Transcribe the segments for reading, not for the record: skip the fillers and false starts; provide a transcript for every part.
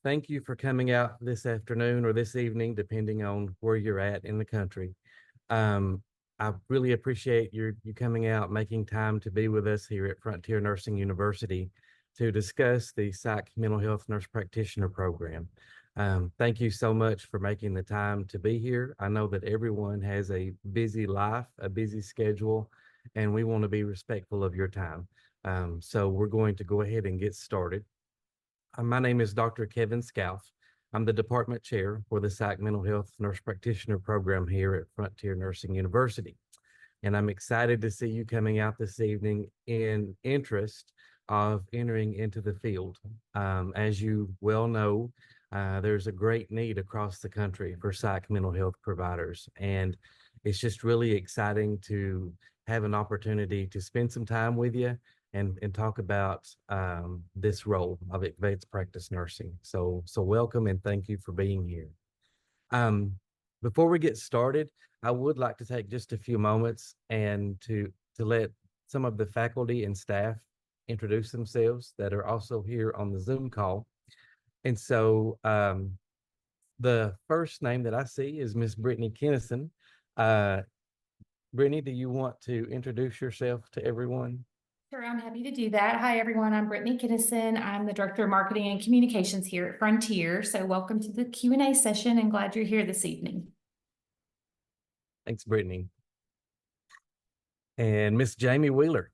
Thank you for coming out this afternoon or this evening, depending on where you're at in the country. Um, I really appreciate you coming out, making time to be with us here at Frontier Nursing University to discuss the Psych Mental Health Nurse Practitioner program. Thank you so much for making the time to be here. I know that everyone has a busy life, a busy schedule, and we want to be respectful of your time. So we're going to go ahead and get started. My name is Dr. Kevin Scalf. I'm the department chair for the Psych Mental Health Nurse Practitioner program here at Frontier Nursing University. And I'm excited to see you coming out this evening in interest of entering into the field. As you well know, there's a great need across the country for psych mental health providers. And it's just really exciting to have an opportunity to spend some time with you and talk about this role of advanced practice nursing. So welcome and thank you for being here. Um, Before we get started, I would like to take just a few moments and to let some of the faculty and staff introduce themselves that are also here on the Zoom call. And so the first name that I see is Miss Brittany Kennison. Brittany, do you want to introduce yourself to everyone? Sure, I'm happy to do that. Hi, everyone. I'm Brittany Kinnison. I'm the Director of Marketing and Communications here at Frontier. So welcome to the Q&A session and glad you're here this evening. Thanks, Brittany. And Miss Jamie Wheeler.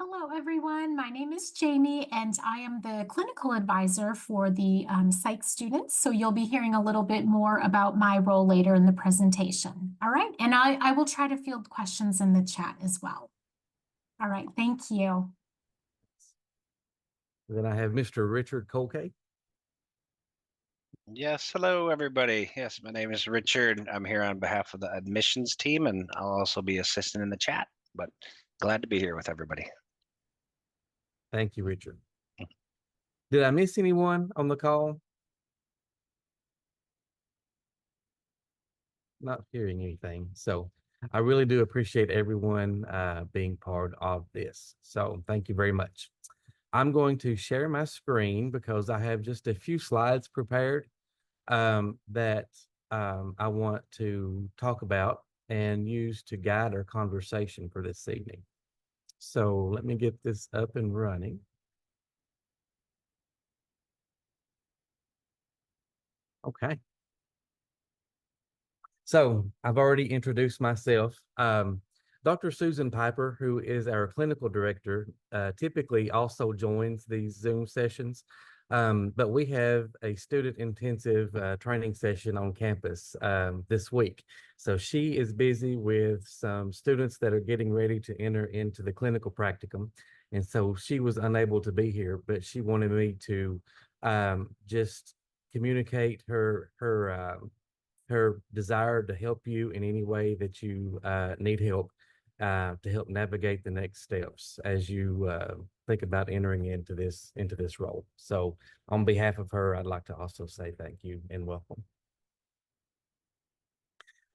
Hello, everyone. My name is Jamie, and I am the clinical advisor for the psych students. So you'll be hearing a little bit more about my role later in the presentation. All right. And I will try to field questions in the chat as well. All right. Thank you. Then I have Mr. Richard Colkay. Yes, hello everybody. Yes, my name is Richard. I'm here on behalf of the admissions team, and I'll also be assisting in the chat, but glad to be here with everybody. Thank you, Richard. Did I miss anyone on the call? Not hearing anything. So I really do appreciate everyone being part of this. So thank you very much. I'm going to share my screen because I have just a few slides prepared that I want to talk about and use to guide our conversation for this evening. So let me get this up and running. Okay. So I've already introduced myself. Dr. Susan Piper, who is our clinical director, typically also joins these Zoom sessions, but we have a student intensive training session on campus this week. So she is busy with some students that are getting ready to enter into the clinical practicum. And so she was unable to be here, but she wanted me to just communicate her desire to help you in any way that you need help to help navigate the next steps as you think about entering into this role. So on behalf of her, I'd like to also say thank you and welcome.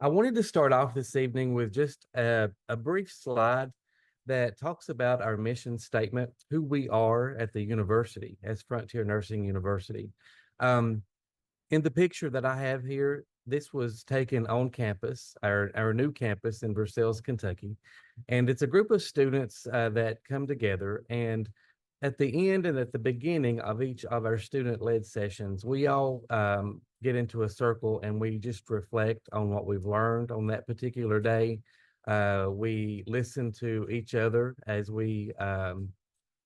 I wanted to start off this evening with just a brief slide that talks about our mission statement, who we are at the university as Frontier Nursing University. In the picture that I have here, this was taken on campus, our new campus in Versailles, Kentucky. And it's a group of students that come together. And at the end and at the beginning of each of our student-led sessions, we all get into a circle and we just reflect on what we've learned on that particular day. We listen to each other as we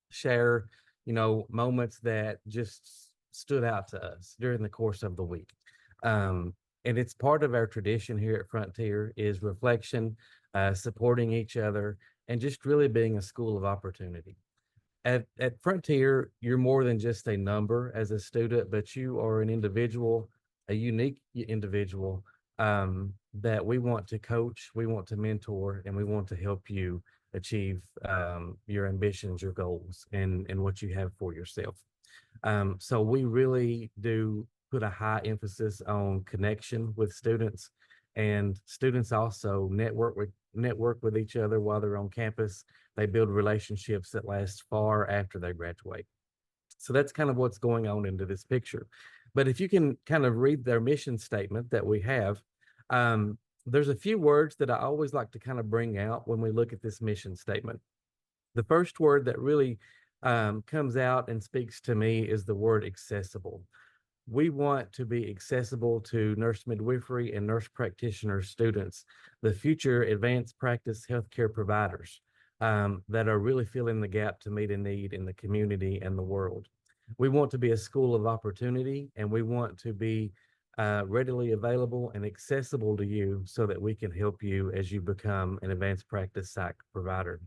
share, moments that just stood out to us during the course of the week. And it's part of our tradition here at Frontier is reflection, supporting each other, and just really being a school of opportunity. At Frontier, you're more than just a number as a student, but you are an individual, a unique individual that we want to coach, we want to mentor, and we want to help you achieve your ambitions, your goals, and what you have for yourself. So we really do put a high emphasis on connection with students, and students also network with each other while they're on campus. They build relationships that last far after they graduate. So that's kind of what's going on into this picture. But if you can kind of read their mission statement that we have, there's a few words that I always like to kind of bring out when we look at this mission statement. The first word that really comes out and speaks to me is the word accessible. We want to be accessible to nurse midwifery and nurse practitioner students, the future advanced practice healthcare providers that are really filling the gap to meet a need in the community and the world. We want to be a school of opportunity, and we want to be readily available and accessible to you so that we can help you as you become an advanced practice psych provider.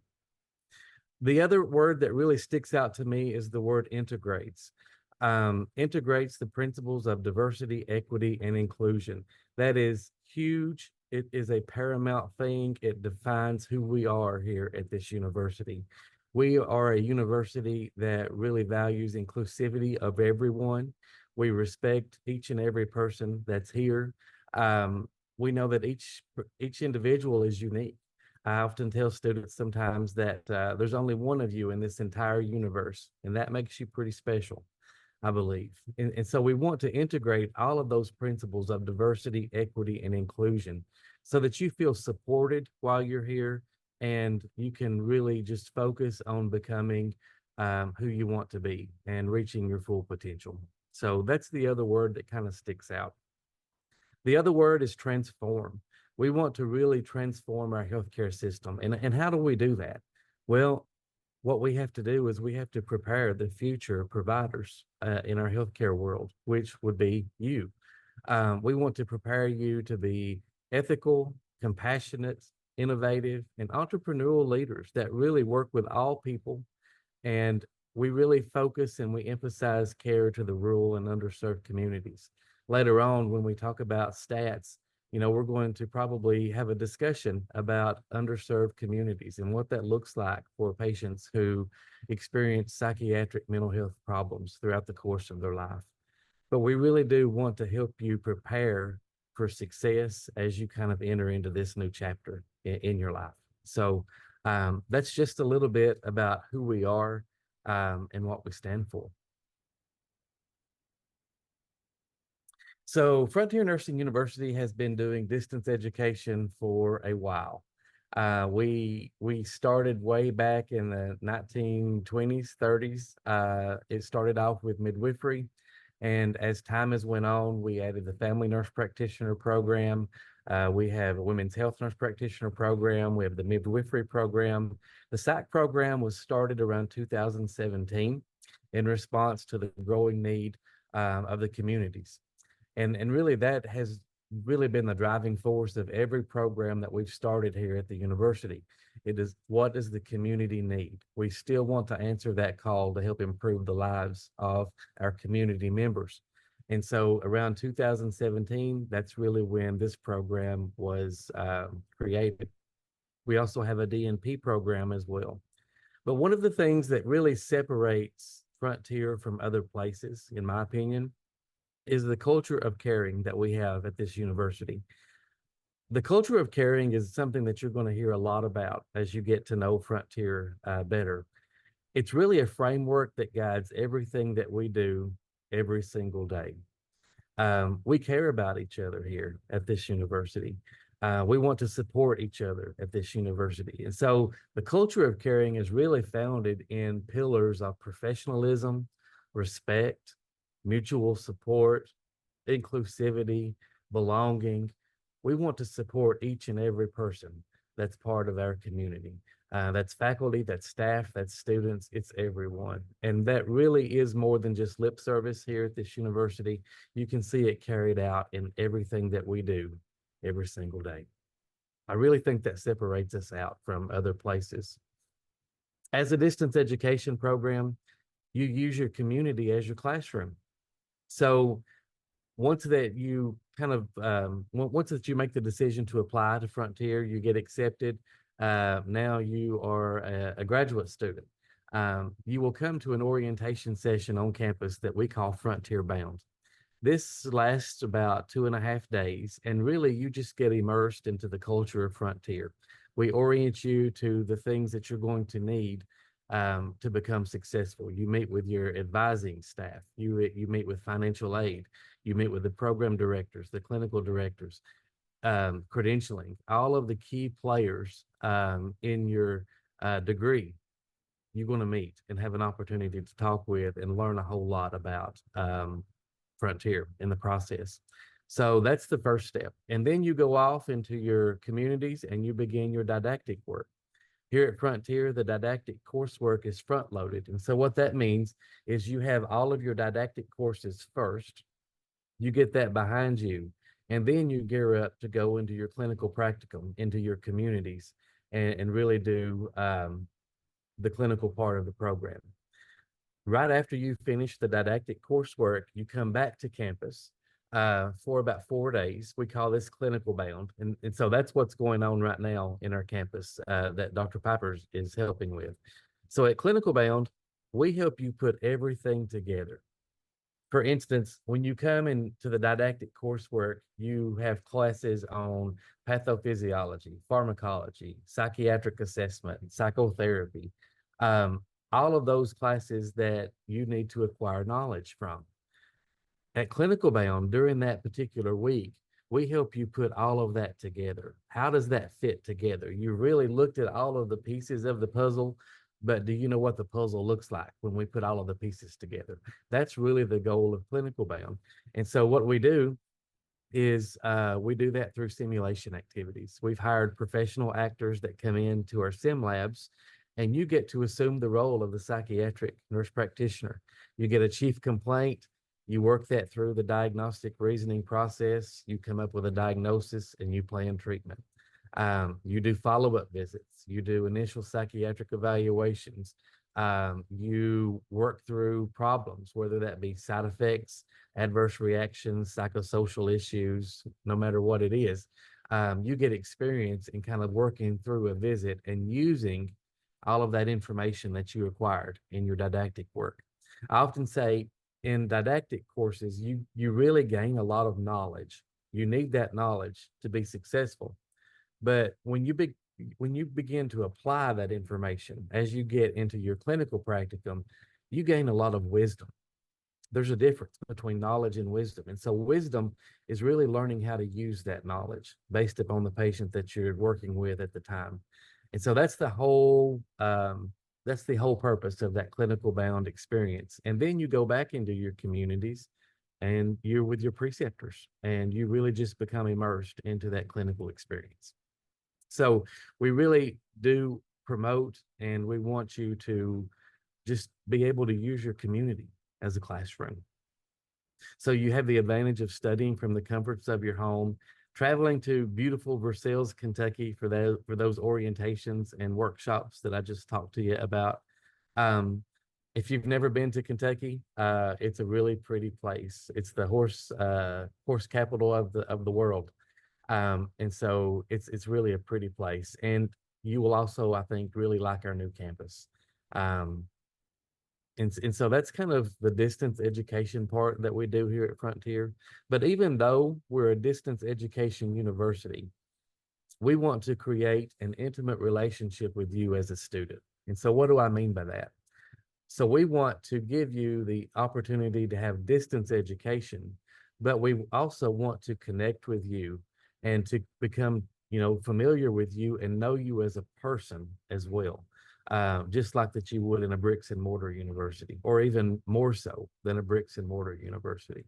The other word that really sticks out to me is the word integrates. Integrates the principles of diversity, equity, and inclusion. That is huge. It is a paramount thing. It defines who we are here at this university. We are a university that really values inclusivity of everyone. We respect each and every person that's here. We know that each individual is unique. I often tell students sometimes that there's only one of you in this entire universe, and that makes you pretty special, I believe. And so we want to integrate all of those principles of diversity, equity, and inclusion so that you feel supported while you're here and you can really just focus on becoming who you want to be and reaching your full potential. So that's the other word that kind of sticks out. The other word is transform. We want to really transform our healthcare system. And how do we do that? Well, what we have to do is we have to prepare the future providers in our healthcare world, which would be you. We want to prepare you to be ethical, compassionate, innovative, and entrepreneurial leaders that really work with all people. And we really focus and we emphasize care to the rural and underserved communities. Later on, when we talk about stats, we're going to probably have a discussion about underserved communities and what that looks like for patients who experience psychiatric mental health problems throughout the course of their life. But we really do want to help you prepare for success as you kind of enter into this new chapter in your life. So that's just a little bit about who we are and what we stand for. So Frontier Nursing University has been doing distance education for a while. We started way back in the 1920s, 30s. It started off with midwifery. And as time has went on, we added the family nurse practitioner program. We have a women's health nurse practitioner program. We have the midwifery program. The psych program was started around 2017 in response to the growing need of the communities. And really that has really been the driving force of every program that we've started here at the university. It is, what does the community need? We still want to answer that call to help improve the lives of our community members. And so around 2017, that's really when this program was created. We also have a DNP program as well. But one of the things that really separates Frontier from other places, in my opinion, is the culture of caring that we have at this university. The culture of caring is something that you're going to hear a lot about as you get to know Frontier better. It's really a framework that guides everything that we do every single day. We care about each other here at this university. We want to support each other at this university. And so the culture of caring is really founded in pillars of professionalism, respect, mutual support, inclusivity, belonging. We want to support each and every person that's part of our community. That's faculty, that's staff, that's students, it's everyone. And that really is more than just lip service here at this university. You can see it carried out in everything that we do every single day. I really think that separates us out from other places. As a distance education program, you use your community as your classroom. So once that you once that you make the decision to apply to Frontier, you get accepted. Now you are a graduate student. You will come to an orientation session on campus that we call Frontier Bound. This lasts about 2.5 days, and really you just get immersed into the culture of Frontier. We orient you to the things that you're going to need to become successful. You meet with your advising staff. You meet with financial aid. You meet with the program directors, the clinical directors, credentialing, all of the key players in your degree. You're going to meet and have an opportunity to talk with and learn a whole lot about Frontier in the process. So that's the first step. And then you go off into your communities and you begin your didactic work. Here at Frontier, the didactic coursework is front loaded. And so what that means is you have all of your didactic courses first. You get that behind you, and then you gear up to go into your clinical practicum, into your communities, and really do the clinical part of the program. Right after you finish the didactic coursework, you come back to campus for about 4 days. We call this clinical bound. And so that's what's going on right now in our campus that Dr. Piper is helping with. So at clinical bound, we help you put everything together. For instance, when you come into the didactic coursework, you have classes on pathophysiology, pharmacology, psychiatric assessment, psychotherapy, all of those classes that you need to acquire knowledge from. At Clinical Bound, during that particular week, we help you put all of that together. How does that fit together? You really looked at all of the pieces of the puzzle, but do you know what the puzzle looks like when we put all of the pieces together? That's really the goal of Clinical Bound. And so what we do is we do that through simulation activities. We've hired professional actors that come into our sim labs, and you get to assume the role of the psychiatric nurse practitioner. You get a chief complaint, you work that through the diagnostic reasoning process, you come up with a diagnosis, and you plan treatment. You do follow-up visits, you do initial psychiatric evaluations, you work through problems, whether that be side effects, adverse reactions, psychosocial issues, no matter what it is. You get experience in kind of working through a visit and using all of that information that you acquired in your didactic work. I often say in didactic courses, you really gain a lot of knowledge. You need that knowledge to be successful. But when you begin to apply that information as you get into your clinical practicum, you gain a lot of wisdom. There's a difference between knowledge and wisdom. And so wisdom is really learning how to use that knowledge based upon the patient that you're working with at the time. And so that's the whole purpose of that clinical bound experience. And then you go back into your communities and you're with your preceptors and you really just become immersed into that clinical experience. So we really do promote, and we want you to just be able to use your community as a classroom. So you have the advantage of studying from the comforts of your home, traveling to beautiful Versailles, Kentucky for those orientations and workshops that I just talked to you about. If you've never been to Kentucky, it's a really pretty place. It's the horse capital of the world. And so it's really a pretty place. And you will also, I think, really like our new campus. And so that's kind of the distance education part that we do here at Frontier. But even though we're a distance education university, we want to create an intimate relationship with you as a student. And so what do I mean by that? So we want to give you the opportunity to have distance education, but we also want to connect with you and to become, familiar with you and know you as a person as well. Just like that you would in a bricks and mortar university, or even more so than a bricks and mortar university.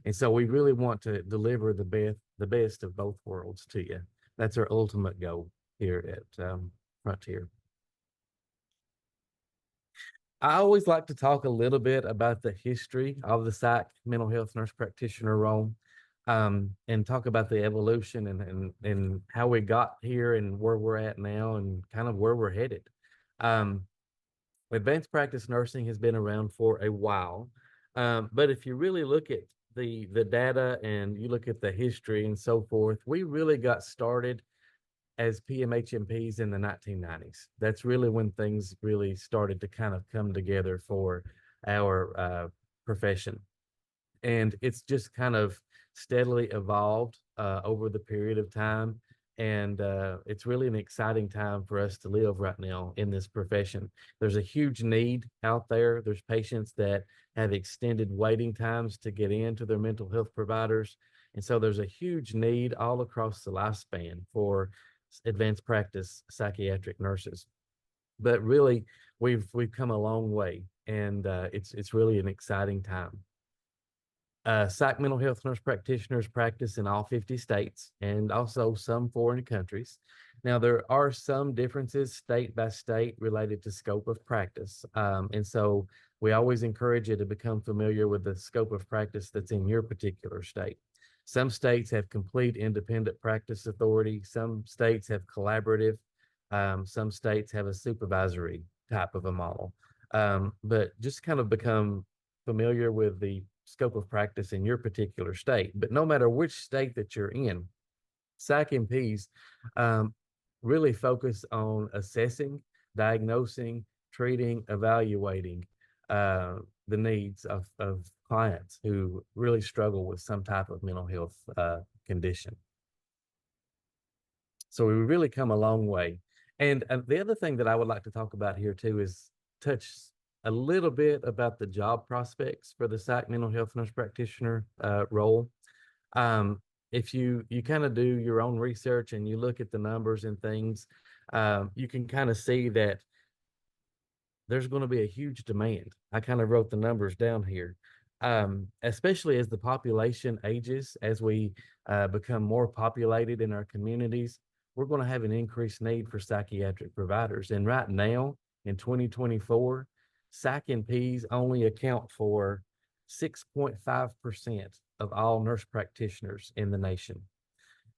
And so we really want to deliver the best of both worlds to you. That's our ultimate goal here at Frontier. I always like to talk a little bit about the history of the psych mental health nurse practitioner role, and talk about the evolution and how we got here and where we're at now and kind of where we're headed. Advanced practice nursing has been around for a while, but if you really look at the data and you look at the history and so forth, we really got started as PMHNPs in the 1990s. That's really when things really started to kind of come together for our profession. And it's just kind of steadily evolved over the period of time. And it's really an exciting time for us to live right now in this profession. There's a huge need out there. There's patients that have extended waiting times to get into their mental health providers. And so there's a huge need all across the lifespan for advanced practice psychiatric nurses. But really, we've come a long way, and it's really an exciting time. Psych mental health nurse practitioners practice in all 50 states and also some foreign countries. Now, there are some differences state by state related to scope of practice. And so we always encourage you to become familiar with the scope of practice that's in your particular state. Some states have complete independent practice authority. Some states have collaborative. Some states have a supervisory type of a model. But just kind of become familiar with the scope of practice in your particular state. But no matter which state that you're in, Psych MPs really focus on assessing, diagnosing, treating, evaluating the needs of clients who really struggle with some type of mental health condition. So we really come a long way. And the other thing that I would like to talk about here too is touch a little bit about the job prospects for the psych mental health nurse practitioner role. If you kind of do your own research and you look at the numbers and things, you can kind of see that there's going to be a huge demand. I kind of wrote the numbers down here, especially as the population ages, as we become more populated in our communities, we're going to have an increased need for psychiatric providers. And right now, in 2024, Psych NPs only account for 6.5% of all nurse practitioners in the nation.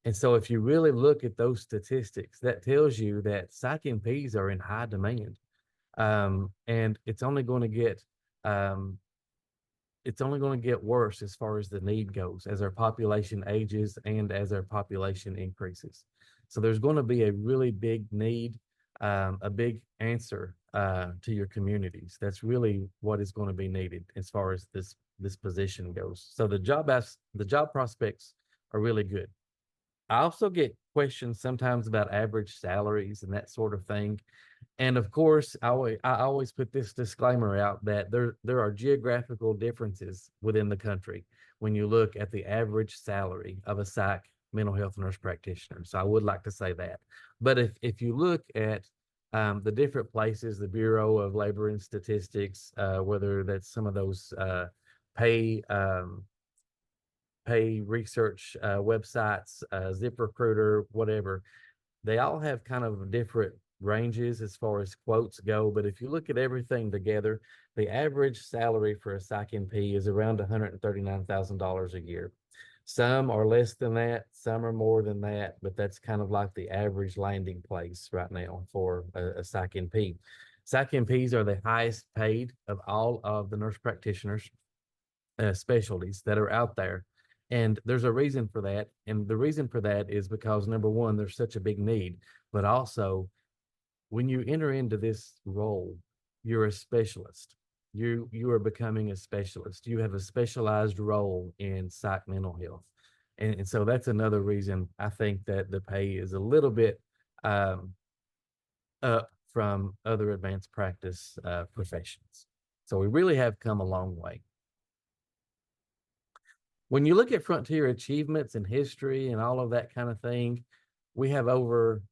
And so if you really look at those statistics, that tells you that Psych NPs are in high demand. And it's only going to get worse as far as the need goes, as our population ages and as our population increases. So there's going to be a really big need, a big answer to your communities. That's really what is going to be needed as far as this position goes. So the job prospects are really good. I also get questions sometimes about average salaries and that sort of thing. And of course, I always put this disclaimer out that there are geographical differences within the country when you look at the average salary of a psych mental health nurse practitioner. So I would like to say that. But if you look at the different places, the Bureau of Labor and Statistics, whether that's some of those pay research websites, ZipRecruiter, whatever, they all have kind of different ranges as far as quotes go. But if you look at everything together, the average salary for a Psych NP is around $139,000 a year. Some are less than that, some are more than that, but that's kind of like the average landing place right now for a Psych NP. Psych NPs are the highest paid of all of the nurse practitioners specialties that are out there. And there's a reason for that. And the reason for that is because, number one, there's such a big need, but also when you enter into this role, you're a specialist. You are becoming a specialist. You have a specialized role in psych mental health. And so that's another reason I think that the pay is a little bit up from other advanced practice professions. So we really have come a long way. When you look at frontier achievements and history and all of that kind of thing, we have over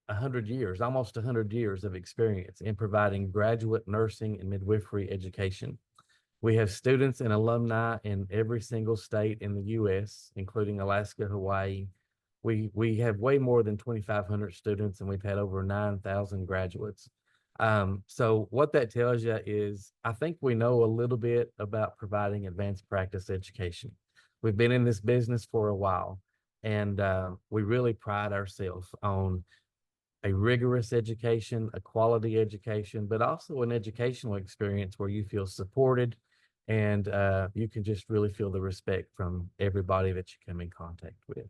100 years, almost 100 years of experience in providing graduate nursing and midwifery education. We have students and alumni in every single state in the U.S., including Alaska, Hawaii. We have way more than 2,500 students, and we've had over 9,000 graduates. So what that tells you is, I think we know a little bit about providing advanced practice education. We've been in this business for a while, and we really pride ourselves on a rigorous education, a quality education, but also an educational experience where you feel supported and you can just really feel the respect from everybody that you come in contact with.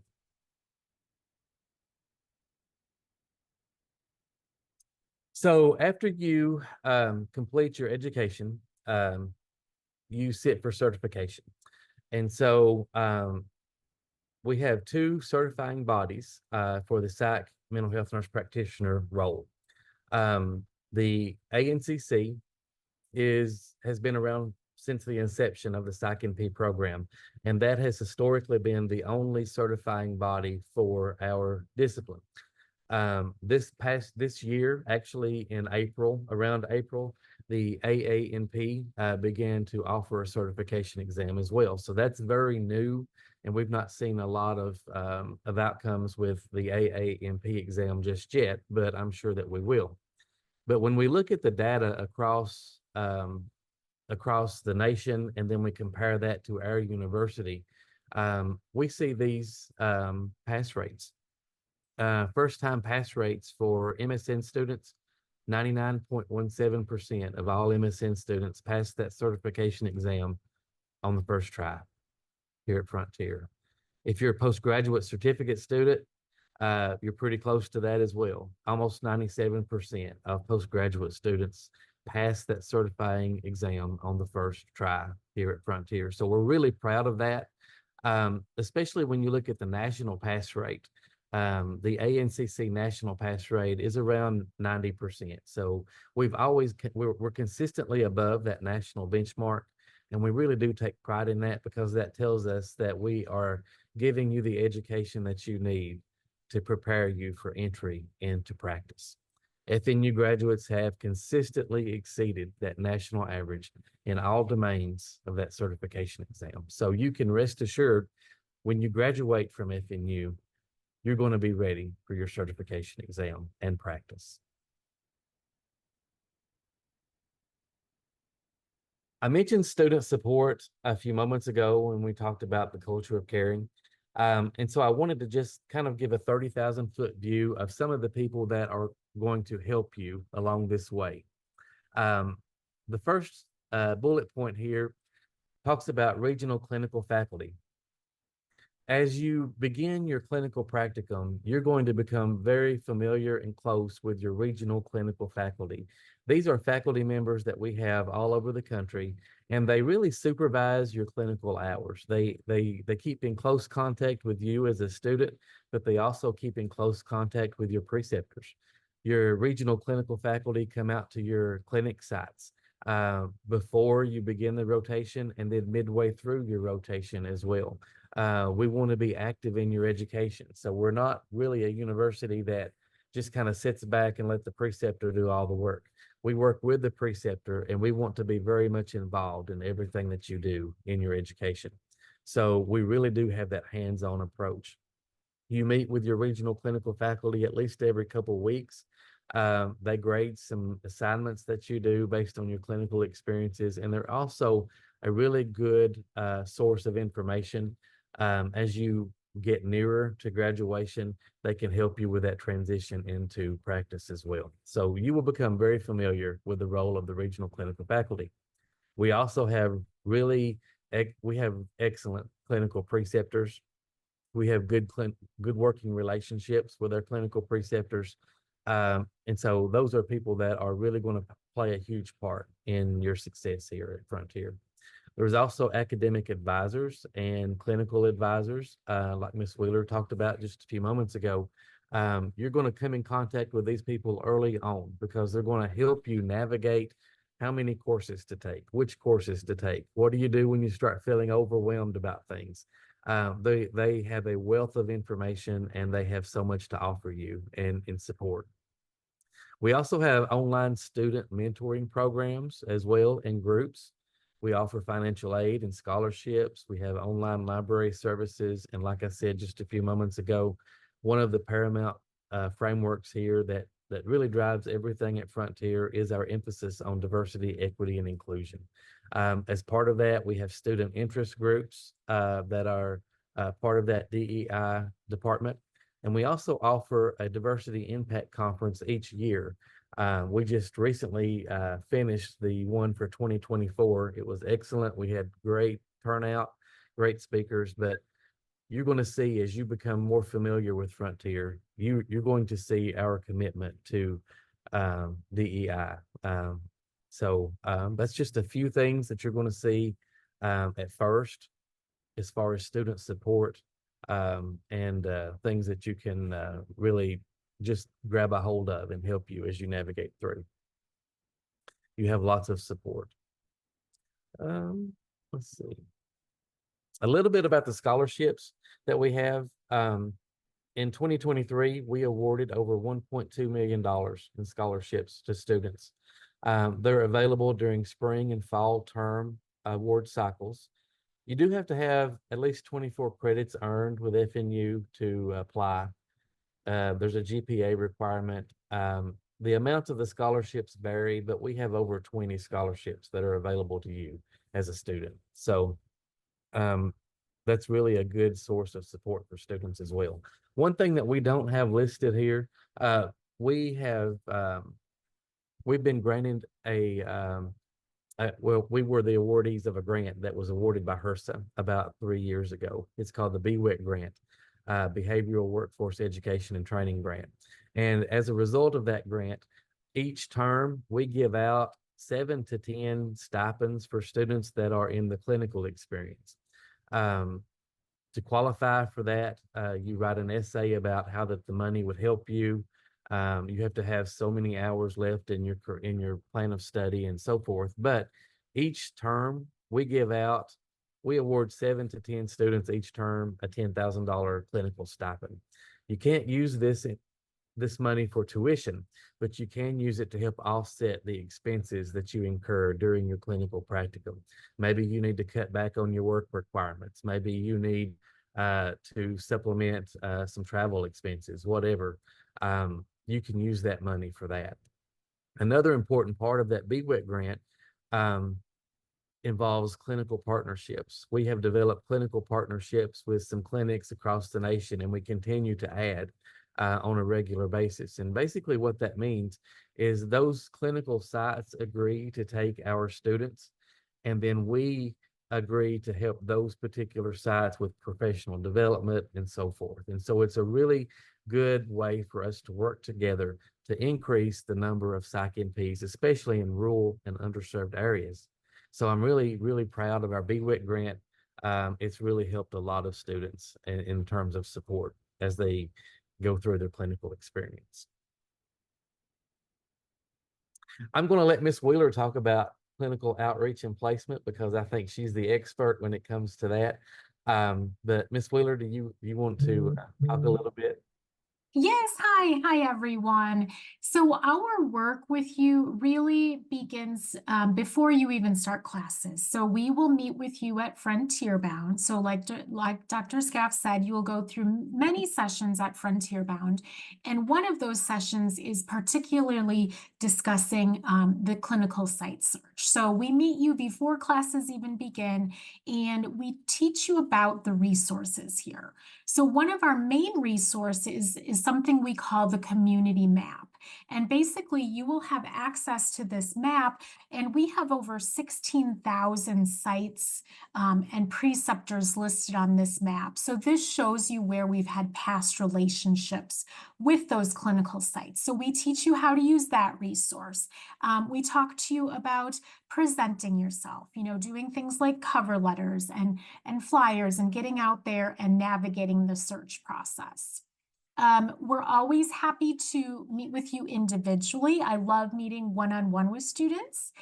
So after you complete your education, you sit for certification. And so we have two certifying bodies for the psych mental health nurse practitioner role. The ANCC has been around since the inception of the Psych-NP program, and that has historically been the only certifying body for our discipline. This year, actually in April, around April, the AANP began to offer a certification exam as well. So that's very new, and we've not seen a lot of outcomes with the AANP exam just yet, but I'm sure that we will. But when we look at the data across the nation, and then we compare that to our university, we see these pass rates. First-time pass rates for MSN students, 99.17% of all MSN students pass that certification exam on the first try here at Frontier. If you're a postgraduate certificate student, you're pretty close to that as well. Almost 97% of postgraduate students pass that certifying exam on the first try here at Frontier. So we're really proud of that, especially when you look at the national pass rate. The ANCC national pass rate is around 90%. So we're consistently above that national benchmark. And we really do take pride in that, because that tells us that we are giving you the education that you need to prepare you for entry into practice. FNU graduates have consistently exceeded that national average in all domains of that certification exam. So you can rest assured, when you graduate from FNU, you're going to be ready for your certification exam and practice. I mentioned student support a few moments ago when we talked about the culture of caring. And so I wanted to just kind of give a 30,000-foot view of some of the people that are going to help you along this way. The first bullet point here talks about regional clinical faculty. As you begin your clinical practicum, you're going to become very familiar and close with your regional clinical faculty. These are faculty members that we have all over the country, and they really supervise your clinical hours. They keep in close contact with you as a student, but they also keep in close contact with your preceptors. Your regional clinical faculty come out to your clinic sites before you begin the rotation, and then midway through your rotation as well. We want to be active in your education. So we're not really a university that just kind of sits back and let the preceptor do all the work. We work with the preceptor, and we want to be very much involved in everything that you do in your education. So we really do have that hands-on approach. You meet with your regional clinical faculty at least every couple of weeks. They grade some assignments that you do based on your clinical experiences, and they're also a really good source of information. As you get nearer to graduation, they can help you with that transition into practice as well. So you will become very familiar with the role of the regional clinical faculty. We also have excellent clinical preceptors. We have good working relationships with our clinical preceptors. And so those are people that are really going to play a huge part in your success here at Frontier. There's also academic advisors and clinical advisors, like Ms. Wheeler talked about just a few moments ago. You're going to come in contact with these people early on, because they're going to help you navigate how many courses to take, which courses to take. What do you do when you start feeling overwhelmed about things? They have a wealth of information, and they have so much to offer you and in support. We also have online student mentoring programs as well in groups. We offer financial aid and scholarships. We have online library services. And like I said just a few moments ago, one of the paramount frameworks here that really drives everything at Frontier is our emphasis on diversity, equity, and inclusion. As part of that, we have student interest groups that are part of that DEI department. And we also offer a diversity impact conference each year. We just recently finished the one for 2024. It was excellent. We had great turnout, great speakers, but you're going to see, as you become more familiar with Frontier, you're going to see our commitment to DEI. So that's just a few things that you're going to see at first, as far as student support. and things that you can really just grab a hold of and help you as you navigate through. You have lots of support. Let's see. A little bit about the scholarships that we have. In 2023, we awarded over $1.2 million in scholarships to students. They're available during spring and fall term award cycles. You do have to have at least 24 credits earned with FNU to apply. There's a GPA requirement. The amounts of the scholarships vary, but we have over 20 scholarships that are available to you as a student. So that's really a good source of support for students as well. One thing that we don't have listed here, we've been granted well, we were the awardees of a grant that was awarded by HRSA about 3 years ago. It's called the BWIC grant, Behavioral Workforce Education and Training Grant. And as a result of that grant, each term we give out 7 to 10 stipends for students that are in the clinical experience. To qualify for that, you write an essay about how that the money would help you. You have to have so many hours left in your plan of study and so forth. But each term we award 7 to 10 students each term a $10,000 clinical stipend. You can't use this money for tuition, but you can use it to help offset the expenses that you incur during your clinical practicum. Maybe you need to cut back on your work requirements. Maybe you need to supplement some travel expenses, whatever. You can use that money for that. Another important part of that BWIC grant involves clinical partnerships. We have developed clinical partnerships with some clinics across the nation, and we continue to add on a regular basis. And basically what that means is those clinical sites agree to take our students, and then we agree to help those particular sites with professional development and so forth. And so it's a really good way for us to work together to increase the number of psych NPs, especially in rural and underserved areas. So I'm really, really proud of our BWIC grant. It's really helped a lot of students in terms of support as they go through their clinical experience. I'm going to let Ms. Wheeler talk about clinical outreach and placement because I think she's the expert when it comes to that. But Ms. Wheeler, do you want to talk a little bit? Yes, hi everyone. So our work with you really begins before you even start classes. So we will meet with you at Frontier Bound. So like Dr. Scaff said, you will go through many sessions at Frontier Bound. And one of those sessions is particularly discussing the clinical site search. So we meet you before classes even begin, and we teach you about the resources here. So one of our main resources is something we call the community map. And basically you will have access to this map, and we have over 16,000 sites and preceptors listed on this map. So this shows you where we've had past relationships with those clinical sites. So we teach you how to use that resource. We talk to you about presenting yourself, doing things like cover letters and flyers and getting out there and navigating the search process. We're always happy to meet with you individually. I love meeting one-on-one with students.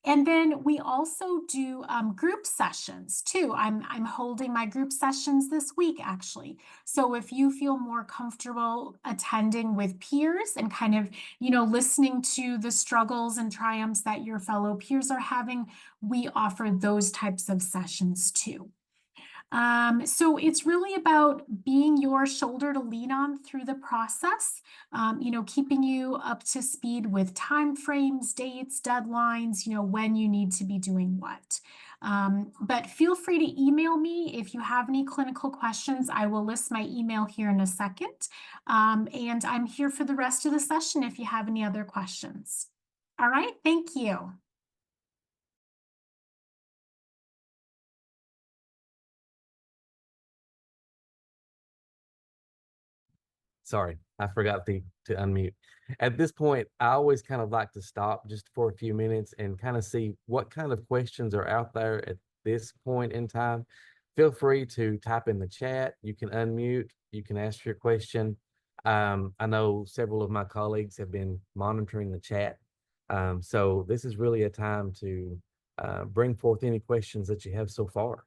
And then we also do group sessions too. I'm holding my group sessions this week, actually. So if you feel more comfortable attending with peers and kind of, listening to the struggles and triumphs that your fellow peers are having, we offer those types of sessions too. So it's really about being your shoulder to lean on through the process, keeping you up to speed with timeframes, dates, deadlines, when you need to be doing what. But feel free to email me if you have any clinical questions. I will list my email here in a second. And I'm here for the rest of the session if you have any other questions. All right, thank you. Sorry, I forgot to unmute. At this point, I always kind of like to stop just for a few minutes and kind of see what kind of questions are out there at this point in time feel free to type in the chat. You can unmute, you can ask your question. I know several of my colleagues have been monitoring the chat. So this is really a time to bring forth any questions that you have so far.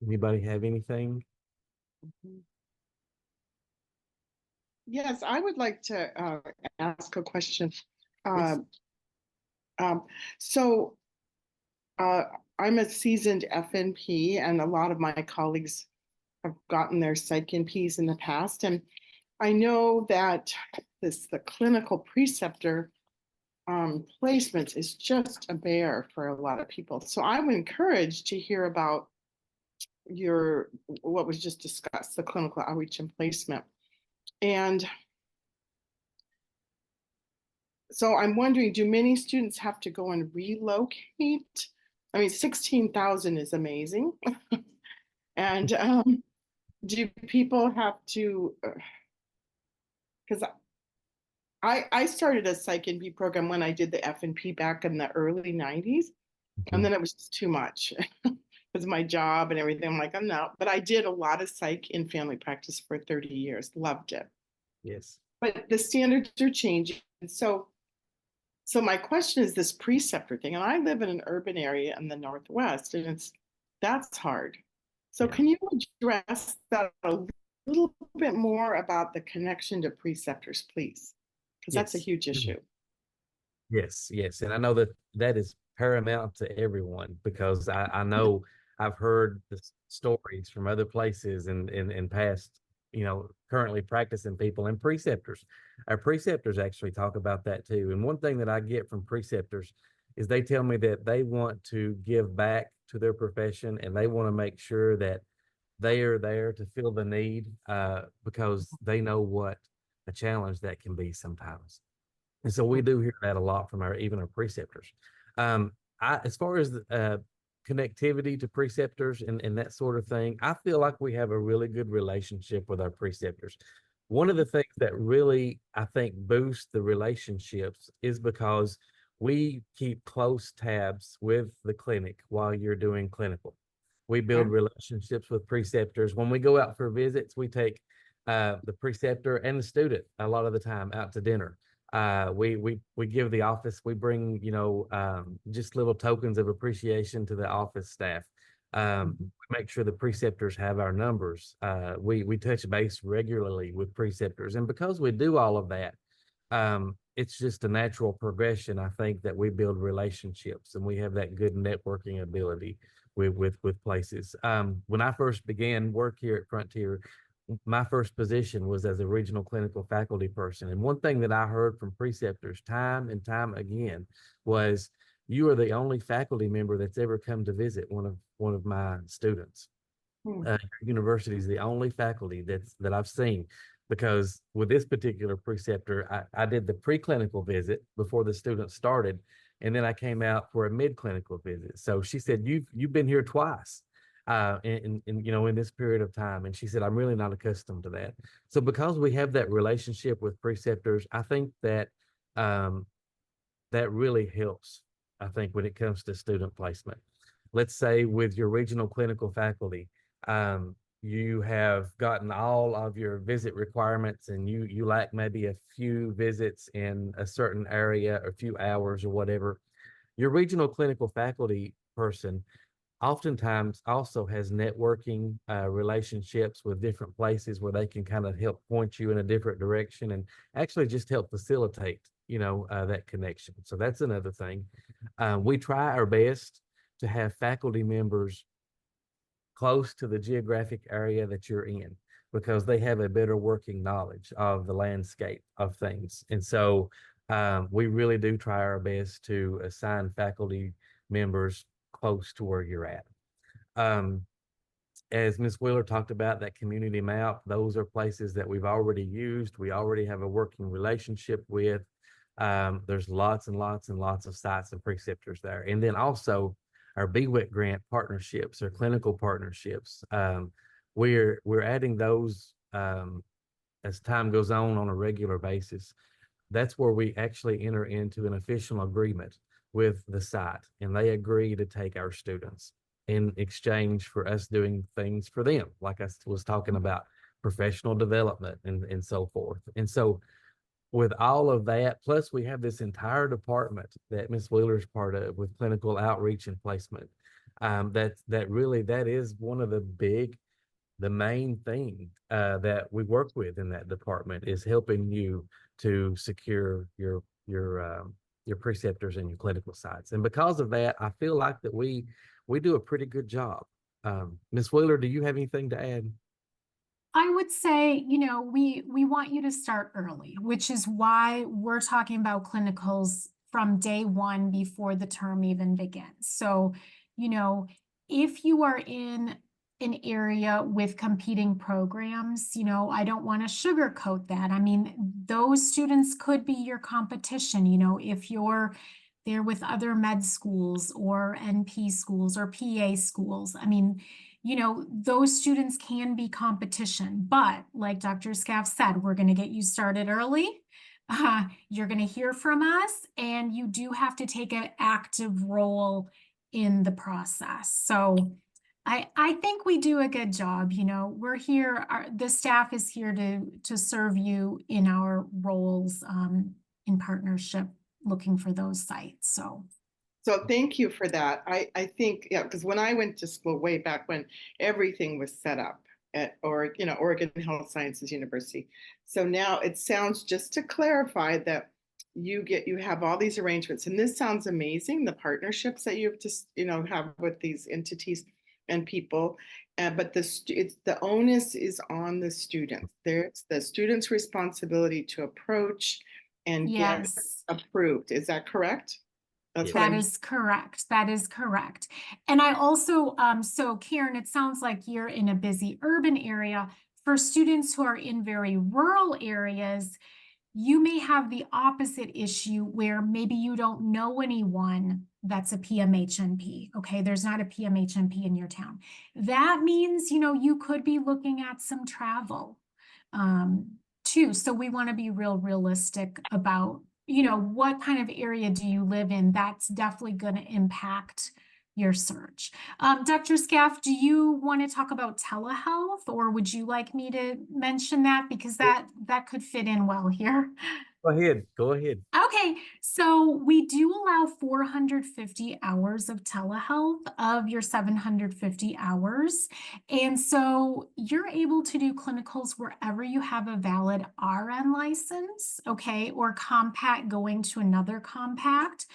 Anybody have anything? Yes, I would like to ask a question. Yes. So I'm a seasoned FNP, and a lot of my colleagues have gotten their psych NPs in the past. And I know that the clinical preceptor placements is just a bear for a lot of people. So I'm encouraged to hear about what was just discussed, the clinical outreach and placement. And so I'm wondering, do many students have to go and relocate? I mean, 16,000 is amazing. And do people have to, because I started a psych NP program when I did the FNP back in the early 90s. And then it was just too much because my job and everything. I'm like, I'm not, but I did a lot of psych in family practice for 30 years, loved it. Yes. But the standards are changing. So my question is this preceptor thing, and I live in an urban area in the Northwest, and that's hard. So Yeah. can you address that a little bit more about the connection to preceptors, please? Because that's a Yes. huge issue. Yes, yes. And I know that that is paramount to everyone because I know I've heard the stories from other places and past, currently practicing people and preceptors. Our preceptors actually talk about that too. And one thing that I get from preceptors is they tell me that they want to give back to their profession and they want to make sure that they are there to fill the need because they know what a challenge that can be sometimes. And so we do hear that a lot from even our preceptors. As far as connectivity to preceptors and that sort of thing, I feel like we have a really good relationship with our preceptors. One of the things that really, I think, boosts the relationships is because we keep close tabs with the clinic while you're doing clinical. We build relationships with preceptors. When we go out for visits, we take the preceptor and the student a lot of the time out to dinner. We give the office, we bring, just little tokens of appreciation to the office staff. We make sure the preceptors have our numbers. We touch base regularly with preceptors. And because we do all of that, it's just a natural progression. I think that we build relationships and we have that good networking ability with places. When I first began work here at Frontier, my first position was as a regional clinical faculty person. And one thing that I heard from preceptors time and time again was, you are the only faculty member that's ever come to visit one of my students. University is the only faculty that I've seen, because with this particular preceptor, I did the preclinical visit before the student started, and then I came out for a mid-clinical visit. So she said, you've been here twice. In this period of time. And she said, I'm really not accustomed to that. So because we have that relationship with preceptors, I think that that really helps, I think, when it comes to student placement. Let's say with your regional clinical faculty, you have gotten all of your visit requirements and you lack maybe a few visits in a certain area or a few hours or whatever. Your regional clinical faculty person oftentimes also has networking relationships with different places where they can kind of help point you in a different direction and actually just help facilitate, that connection. So that's another thing. We try our best to have faculty members close to the geographic area that you're in because they have a better working knowledge of the landscape of things. And so we really do try our best to assign faculty members close to where you're at. As Ms. Wheeler talked about, that community map, those are places that we've already used. We already have a working relationship with. There's lots and lots and lots of sites and preceptors there. And then also our BWIC grant partnerships or clinical partnerships. We're adding those as time goes on a regular basis, that's where we actually enter into an official agreement with the site, and they agree to take our students in exchange for us doing things for them, like I was talking about professional development and so forth. And so with all of that, plus we have this entire department that Ms. Wheeler's part of with clinical outreach and placement. That is one of the main thing that we work with in that department is helping you to secure your preceptors and your clinical sites. And because of that, I feel like that we do a pretty good job. Ms. Wheeler, do you have anything to add? I would say, we want you to start early, which is why we're talking about clinicals from day one before the term even begins. So, if you are in an area with competing programs, I don't want to sugarcoat that. I mean, those students could be your competition, if you're there with other med schools or NP schools or PA schools. I mean, those students can be competition, but like Dr. Scaff said, we're going to get you started early. You're going to hear from us, and you do have to take an active role in the process. So I think we do a good job. We're here, the staff is here to serve you in our roles in partnership, looking for those sites. So thank you for that. I think, yeah, because when I went to school way back when, everything was set up at Oregon Health Sciences University. So now it sounds, just to clarify, that you have all these arrangements, and this sounds amazing, the partnerships that you have to have with these entities and people. But the onus is on the student. There's the student's responsibility to approach and get yes. approved. Is that correct? That's what That is correct. That is correct. And I also, so Karen, it sounds like you're in a busy urban area. For students who are in very rural areas, you may have the opposite issue where maybe you don't know anyone that's a PMHNP. Okay, there's not a PMHNP in your town. That means, you could be looking at some travel too. So we want to be realistic about what kind of area do you live in? That's definitely going to impact your search. Dr. Scaff, do you want to talk about telehealth, or would you like me to mention that? Because that could fit in well here. Go ahead. Okay, so we do allow 450 hours of telehealth of your 750 hours. And so you're able to do clinicals wherever you have a valid RN license, okay, or compact going to another compact.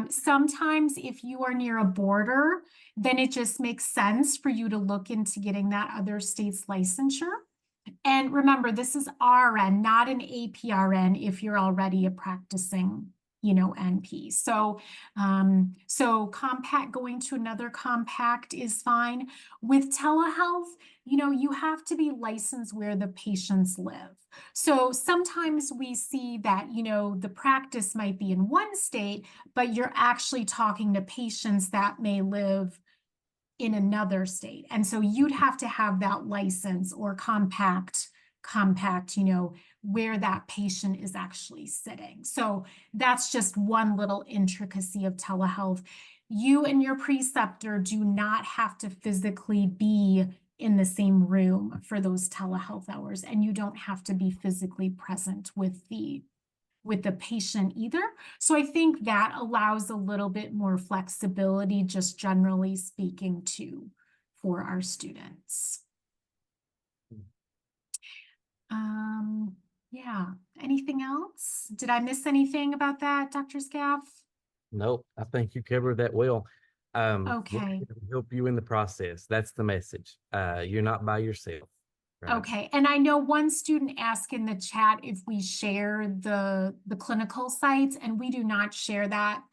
Sometimes if you are near a border, then it just makes sense for you to look into getting that other state's licensure. And remember, this is RN, not an APRN if you're already a practicing, NP. So, so compact going to another compact is fine. With telehealth, you have to be licensed where the patients live. So sometimes we see that, the practice might be in one state, but you're actually talking to patients that may live in another state. And so you'd have to have that license or compact, where that patient is actually sitting. So that's just one little intricacy of telehealth. You and your preceptor do not have to physically be in the same room for those telehealth hours, and you don't have to be physically present with the patient either. So I think that allows a little bit more flexibility, just generally speaking, for our students. Yeah, anything else? Did I miss anything about that, Dr. Scaff? Nope, I think you covered that well. We're Okay. here to help you in the process. That's the message. You're not by yourself. Right? Okay, and I know one student asked in the chat if we share the clinical sites, and we do not share that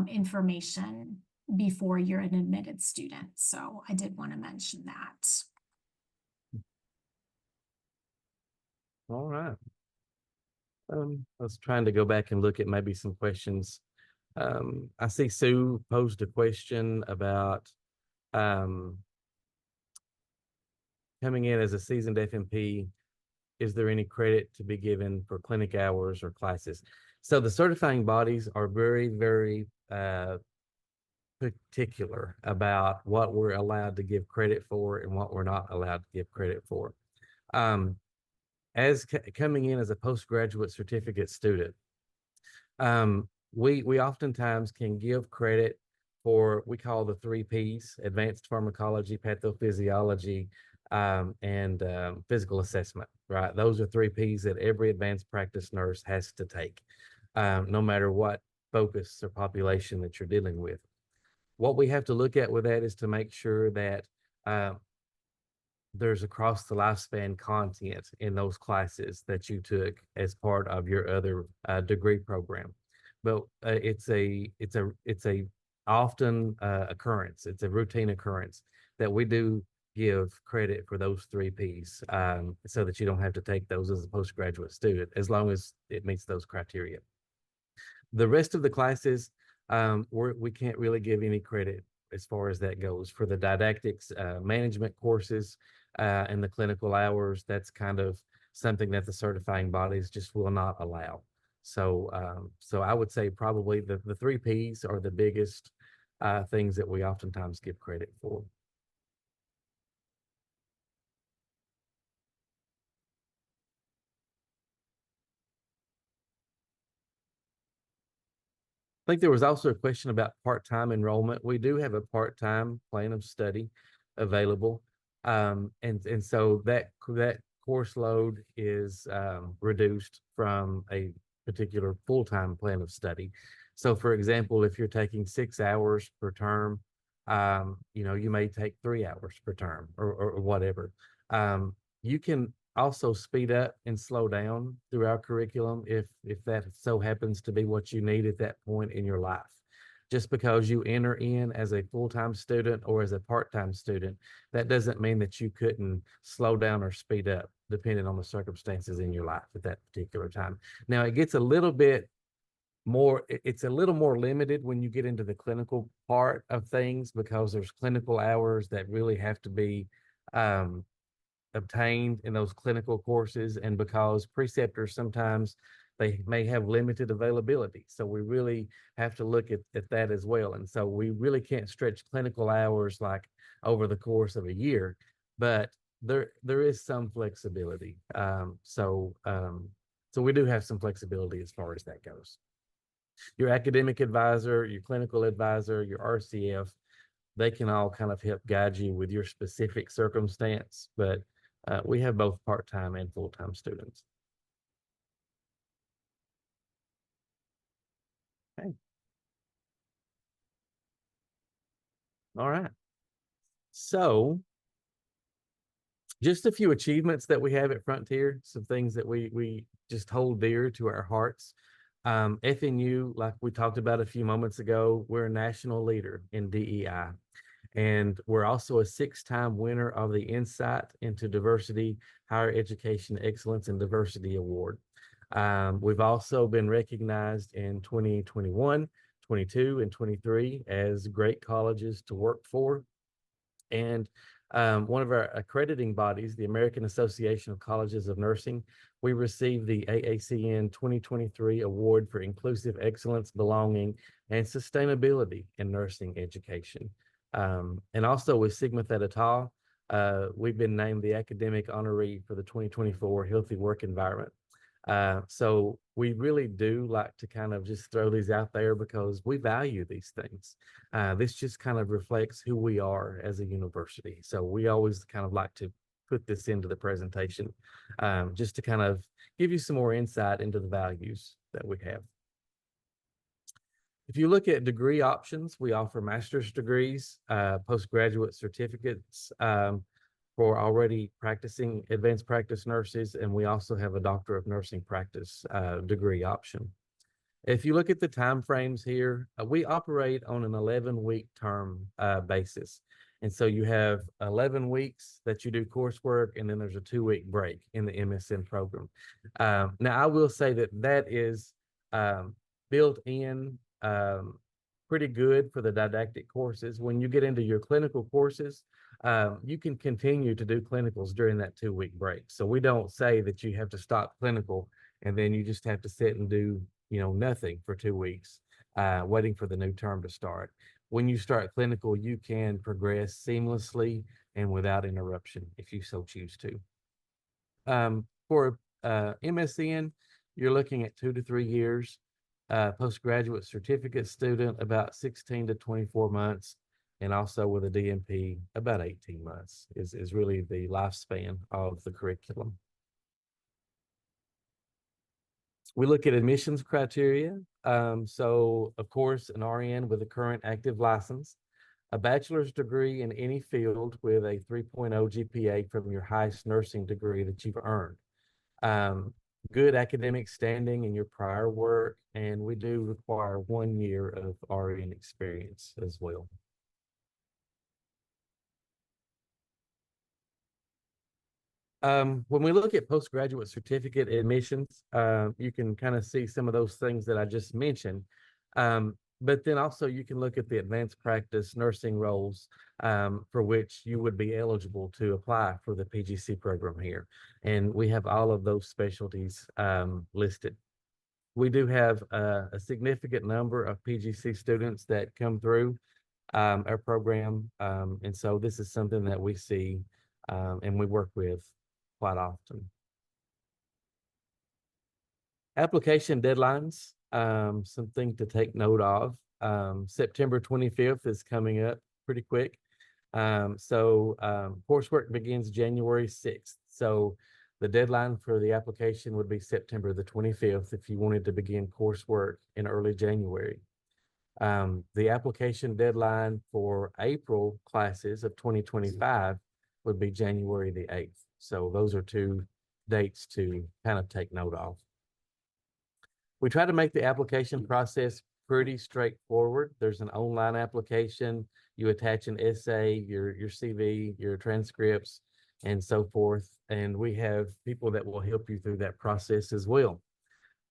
information before you're an admitted student. So I did want to mention that. All right. I was trying to go back and look at maybe some questions. I see Sue posed a question about coming in as a seasoned FNP is there any credit to be given for clinic hours or classes? So the certifying bodies are very, very particular about what we're allowed to give credit for and what we're not allowed to give credit for. As coming in as a postgraduate certificate student, we oftentimes can give credit for, we call the 3 Ps: advanced pharmacology, pathophysiology, and physical assessment, right? Those are 3 Ps that every advanced practice nurse has to take, no matter what focus or population that you're dealing with. What we have to look at with that is to make sure that there's across the lifespan content in those classes that you took as part of your other degree program. But it's a often occurrence. It's a routine occurrence that we do give credit for those 3 Ps, so that you don't have to take those as a postgraduate student, as long as it meets those criteria. The rest of the classes, we can't really give any credit as far as that goes. For the didactics, management courses, and the clinical hours, that's kind of something that the certifying bodies just will not allow. So I would say probably the 3 Ps are the biggest things that we oftentimes give credit for. I think there was also a question about part-time enrollment. We do have a part-time plan of study available. And so that course load is reduced from a particular full-time plan of study. So for example, if you're taking 6 hours per term, you may take 3 hours per term or whatever. You can also speed up and slow down through our curriculum if that so happens to be what you need at that point in your life. Just because you enter in as a full-time student or as a part-time student, that doesn't mean that you couldn't slow down or speed up depending on the circumstances in your life at that particular time. Now, it gets a little bit more, it's a little more limited when you get into the clinical part of things, because there's clinical hours that really have to be obtained in those clinical courses, and because preceptors sometimes they may have limited availability. So we really have to look at that as well. And so we really can't stretch clinical hours like over the course of a year, but there is some flexibility. So we do have some flexibility as far as that goes. Your academic advisor, your clinical advisor, your RCF, they can all kind of help guide you with your specific circumstance, but we have both part-time and full-time students. Okay. All right. So just a few achievements that we have at Frontier, some things that we just hold dear to our hearts. FNU, like we talked about a few moments ago, we're a national leader in DEI. And we're also a 6-time winner of the Insight into Diversity, Higher Education Excellence and Diversity Award. We've also been recognized in 2021, 22, and 23 as great colleges to work for. And one of our accrediting bodies, the American Association of Colleges of Nursing, we received the AACN 2023 Award for Inclusive Excellence, Belonging, and Sustainability in Nursing Education. And also with Sigma Theta Tau, we've been named the academic honoree for the 2024 Healthy Work Environment. So we really do like to kind of just throw these out there because we value these things. This just kind of reflects who we are as a university. So we always kind of like to put this into the presentation, just to kind of give you some more insight into the values that we have. If you look at degree options, we offer master's degrees, postgraduate certificates for already practicing advanced practice nurses, and we also have a Doctor of Nursing Practice degree option. If you look at the time frames here, we operate on an 11-week term basis. And so you have 11 weeks that you do coursework, and then there's a 2-week break in the MSN program. Now, I will say that is built in pretty good for the didactic courses. When you get into your clinical courses, you can continue to do clinicals during that 2-week break. So we don't say that you have to stop clinical and then you just have to sit and do, nothing for 2 weeks, waiting for the new term to start. When you start clinical, you can progress seamlessly and without interruption if you so choose to. For MSN, you're looking at 2 to 3 years. Postgraduate certificate student, about 16 to 24 months. And also with a DNP, about 18 months is really the lifespan of the curriculum. We look at admissions criteria. So of course, an RN with a current active license, a bachelor's degree in any field with a 3.0 GPA from your highest nursing degree that you've earned. Good academic standing in your prior work, and we do require 1 year of RN experience as well. When we look at postgraduate certificate admissions, you can kind of see some of those things that I just mentioned. But then also you can look at the advanced practice nursing roles for which you would be eligible to apply for the PGC program here. And we have all of those specialties listed. We do have a significant number of PGC students that come through our program. And so this is something that we see and we work with quite often. Application deadlines, something to take note of. September 25th is coming up pretty quick. Coursework begins January 6th. So the deadline for the application would be September the 25th if you wanted to begin coursework in early January. The application deadline for April classes of 2025 would be January the 8th. So those are 2 dates to kind of take note of. We try to make the application process pretty straightforward. There's an online application. You attach an essay, your CV, your transcripts, and so forth. And we have people that will help you through that process as well.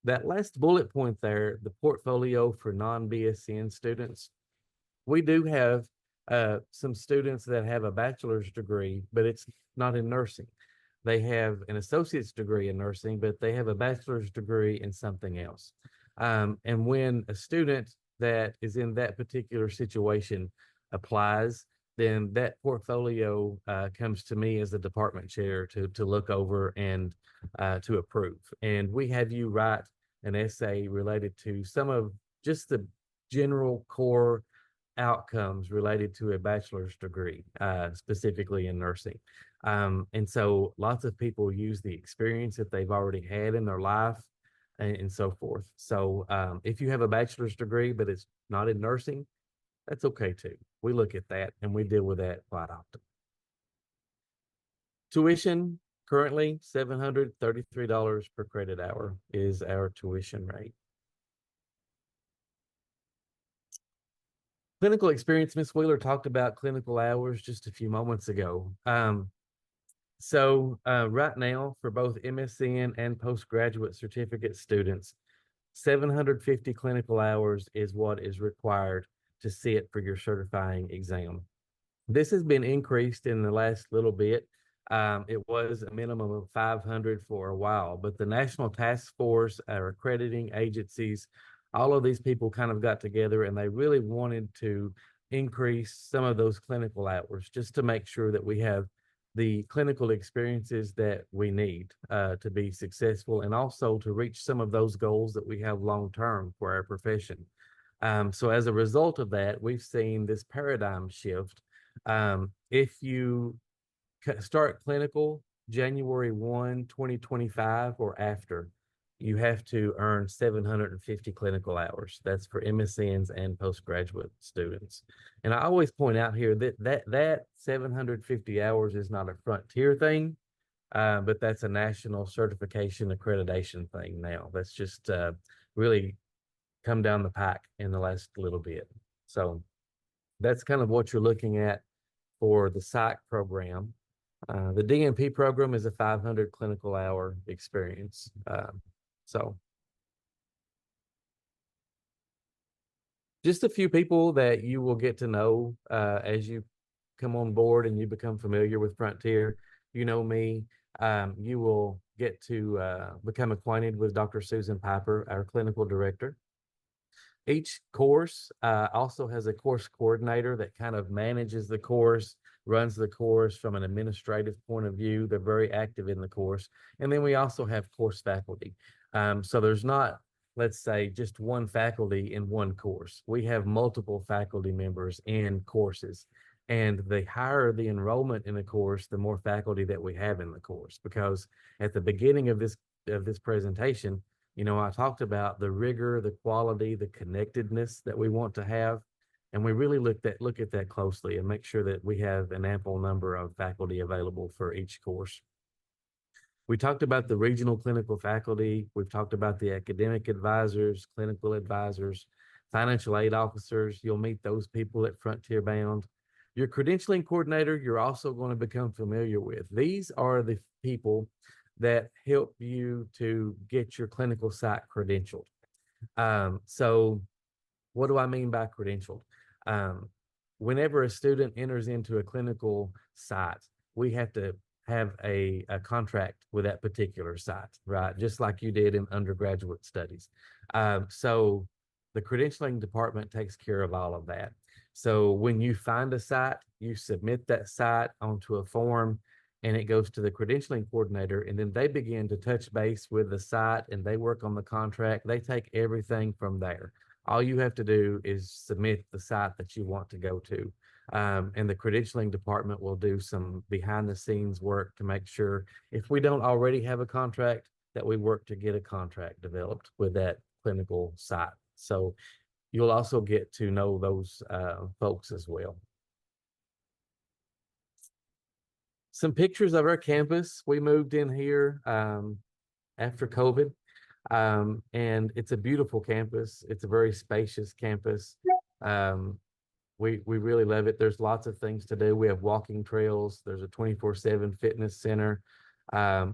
That last bullet point there, the portfolio for non-BSN students, we do have some students that have a bachelor's degree, but it's not in nursing. They have an associate's degree in nursing, but they have a bachelor's degree in something else. And when a student that is in that particular situation applies, then that portfolio comes to me as the department chair to look over and to approve. And we have you write an essay related to some of just the general core outcomes related to a bachelor's degree, specifically in nursing. And so lots of people use the experience that they've already had in their life and so forth. So if you have a bachelor's degree, but it's not in nursing, that's okay too. We look at that and we deal with that quite often. Tuition, currently $733 per credit hour is our tuition rate. Clinical experience, Ms. Wheeler talked about clinical hours just a few moments ago. Right now, for both MSN and postgraduate certificate students, 750 clinical hours is what is required to sit for your certifying exam. This has been increased in the last little bit. It was a minimum of 500 for a while, but the National Task Force, our accrediting agencies, all of these people kind of got together and they really wanted to increase some of those clinical hours just to make sure that we have the clinical experiences that we need to be successful and also to reach some of those goals that we have long-term for our profession. So as a result of that, we've seen this paradigm shift. If you start clinical January 1, 2025 or after, you have to earn 750 clinical hours. That's for MSNs and postgraduate students. And I always point out here that 750 hours is not a frontier thing, but that's a national certification accreditation thing now. That's just really come down the pike in the last little bit. So that's kind of what you're looking at for the psych program. The DNP program is a 500 clinical hour experience. Just a few people that you will get to know as you come on board and you become familiar with Frontier, you know me, you will get to become acquainted with Dr. Susan Piper, our clinical director. Each course also has a course coordinator that kind of manages the course, runs the course from an administrative point of view. They're very active in the course. And then we also have course faculty. So there's not, let's say, just one faculty in one course. We have multiple faculty members in courses. And the higher the enrollment in the course, the more faculty that we have in the course. Because at the beginning of this presentation, you know, I talked about the rigor, the quality, the connectedness that we want to have. And we really look at that closely and make sure that we have an ample number of faculty available for each course. We talked about the regional clinical faculty. We've talked about the academic advisors, clinical advisors, financial aid officers. You'll meet those people at Frontier Bound. Your credentialing coordinator, you're also going to become familiar with. These are the people that help you to get your clinical site credentialed. So what do I mean by credentialed? Whenever a student enters into a clinical site, we have to have a contract with that particular site, right? Just like you did in undergraduate studies. So the credentialing department takes care of all of that. So when you find a site, you submit that site onto a form, and it goes to the credentialing coordinator, and then they begin to touch base with the site and they work on the contract. They take everything from there. All you have to do is submit the site that you want to go to. And the credentialing department will do some behind the scenes work to make sure, if we don't already have a contract, that we work to get a contract developed with that clinical site. So you'll also get to know those folks as well. Some pictures of our campus. We moved in here after COVID, and it's a beautiful campus. It's a very spacious campus. We really love it. There's lots of things to do. We have walking trails. There's a 24/7 fitness center.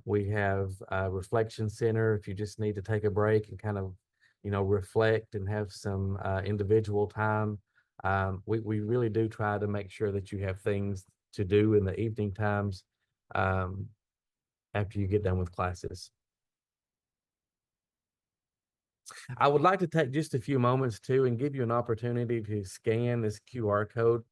We have a reflection center if you just need to take a break and kind of, you know, reflect and have some individual time. We really do try to make sure that you have things to do in the evening times after you get done with classes. I would like to take just a few moments too and give you an opportunity to scan this QR code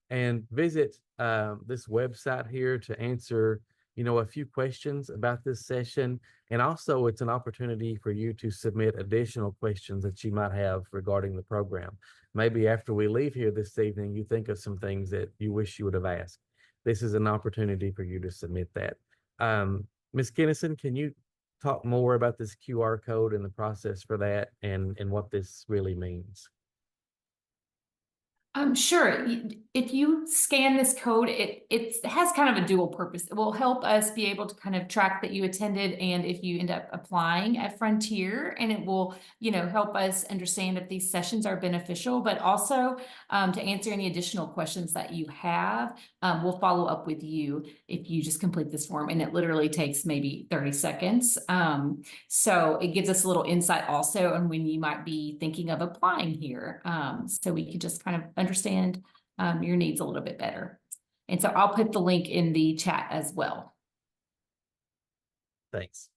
and visit this website here to answer, you know, a few questions about this session. And also it's an opportunity for you to submit additional questions that you might have regarding the program. Maybe after we leave here this evening, you think of some things that you wish you would have asked. This is an opportunity for you to submit that. Ms. Kennison, can you talk more about this QR code and the process for that and what this really means? Sure. If you scan this code, it has kind of a dual purpose. It will help us be able to kind of track that you attended and if you end up applying at Frontier, and it will, you know, help us understand if these sessions are beneficial, but also to answer any additional questions that you have. We'll follow up with you if you just complete this form, and it literally takes maybe 30 seconds. So it gives us a little insight also on when you might be thinking of applying here. So we could just kind of understand your needs a little bit better. And so I'll put the link in the chat as well. Thanks.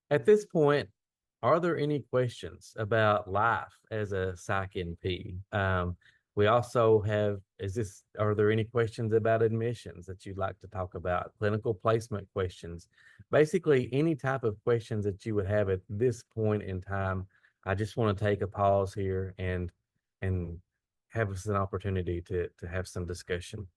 At this point, are there any questions about life as a Psych NP? We also have, are there any questions about admissions that you'd like to talk about? Clinical placement questions, basically any type of questions that you would have at this point in time. I just want to take a pause here and have us an opportunity to have some discussion.